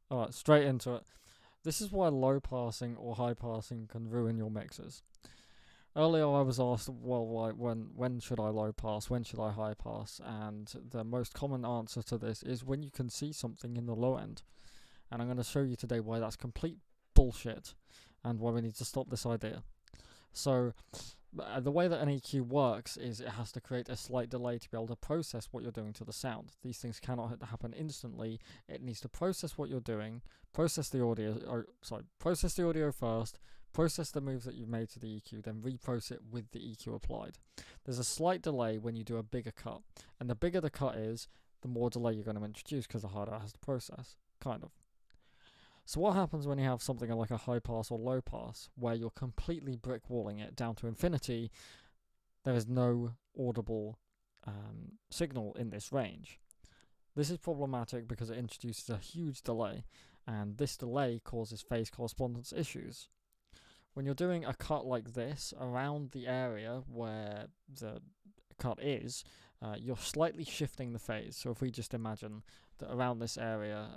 Alright, straight into it. This is why low passing or high passing can ruin your mixes. Earlier I was asked, well, when should I low pass, when should I high pass? And the most common answer to this is when you can see something in the low end. And I'm going to show you today why that's complete bullshit and why we need to stop this idea. So, the way that an EQ works is it has to create a slight delay to be able to process what you're doing to the sound. These things cannot happen instantly. It needs to process what you're doing, process the audio first, process the moves that you've made to the EQ, then reprocess it with the EQ applied. There's a slight delay when you do a bigger cut, and the bigger the cut is, the more delay you're going to introduce because the harder it has to process, kind of. So what happens when you have something like a high pass or low pass, where you're completely brick walling it down to infinity? There is no audible signal in this range. This is problematic because it introduces a huge delay, and this delay causes phase correspondence issues. When you're doing a cut like this around the area where the cut is, you're slightly shifting the phase. So if we just imagine that around this area,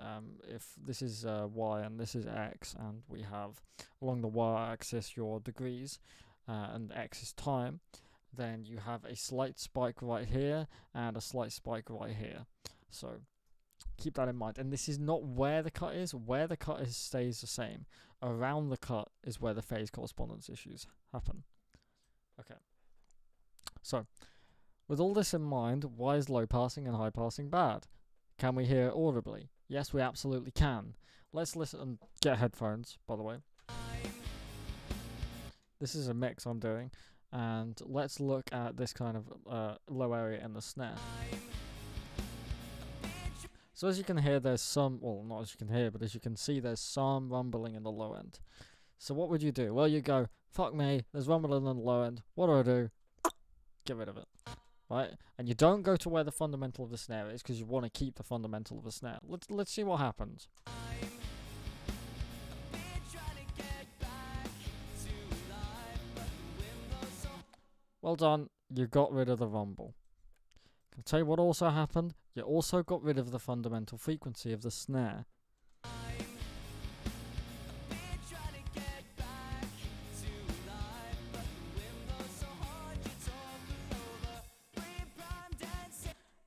if this is y and this is x, and we have along the y-axis your degrees and x is time, then you have a slight spike right here and a slight spike right here. So keep that in mind. And this is not where the cut is. Where the cut is stays the same. Around the cut is where the phase correspondence issues happen. Okay. So, with all this in mind, why is low passing and high passing bad? Can we hear it audibly? Yes, we absolutely can. Let's listen and get headphones, by the way. This is a mix I'm doing, and let's look at this kind of low area in the snare. So as you can hear, there's some, well, not as you can hear, but as you can see, there's some rumbling in the low end. So what would you do? Well, you go, fuck me, there's rumbling in the low end. What do? Get rid of it. Right? And you don't go to where the fundamental of the snare is because you want to keep the fundamental of the snare. Let's see what happens. Well done, you got rid of the rumble. Can I tell you what also happened? You also got rid of the fundamental frequency of the snare.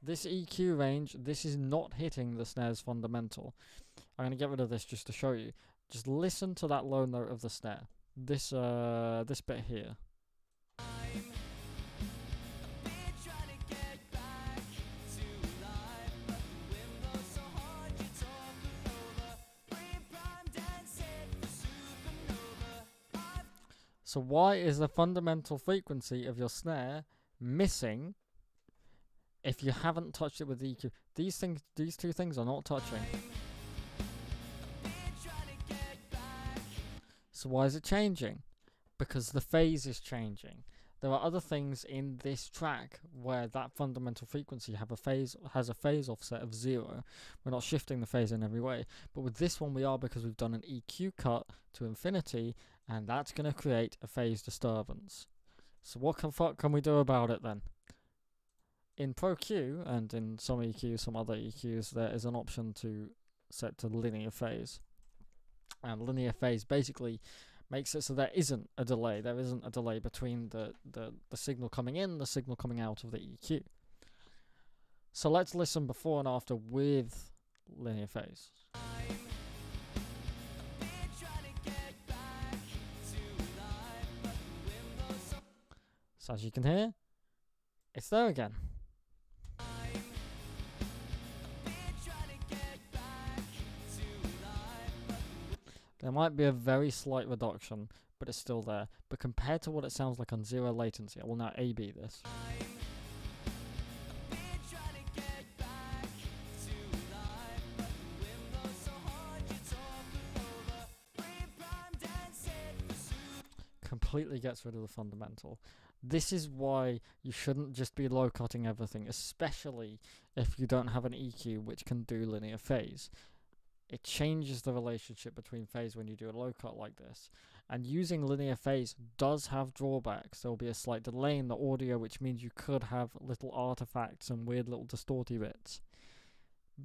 This EQ range, this is not hitting the snare's fundamental. I'm going to get rid of this just to show you. Just listen to that low note of the snare. This bit here. So why is the fundamental frequency of your snare missing if you haven't touched it with the EQ? These two things are not touching. So why is it changing? Because the phase is changing. There are other things in this track where that fundamental frequency has a phase offset of 0. We're not shifting the phase in every way. But with this one we are, because we've done an EQ cut to infinity, and that's going to create a phase disturbance. So what the fuck can we do about it then? In Pro Q and in some EQs, some other EQs, there is an option to set to linear phase. And linear phase basically makes it so there isn't a delay. There isn't a delay between the signal coming in and the signal coming out of the EQ. So let's listen before and after with linear phase. So as you can hear, it's there again. There might be a very slight reduction, but it's still there. But compared to what it sounds like on zero latency, I will now A/B this. Completely gets rid of the fundamental. This is why you shouldn't just be low cutting everything, especially if you don't have an EQ which can do linear phase. It changes the relationship between phase when you do a low cut like this. And using linear phase does have drawbacks. There will be a slight delay in the audio, which means you could have little artifacts and weird little distorty bits.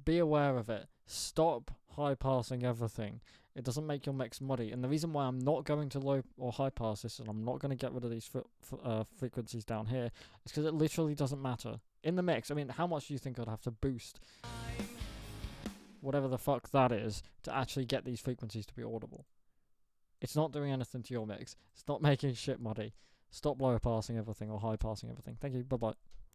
Be aware of it. Stop high passing everything. It doesn't make your mix muddy. And the reason why I'm not going to low or high pass this, and I'm not going to get rid of these frequencies down here, is because it literally doesn't matter. In the mix, I mean, how much do you think I'd have to boost whatever the fuck that is to actually get these frequencies to be audible? It's not doing anything to your mix. It's not making shit muddy. Stop low passing everything or high passing everything. Thank you. Bye bye.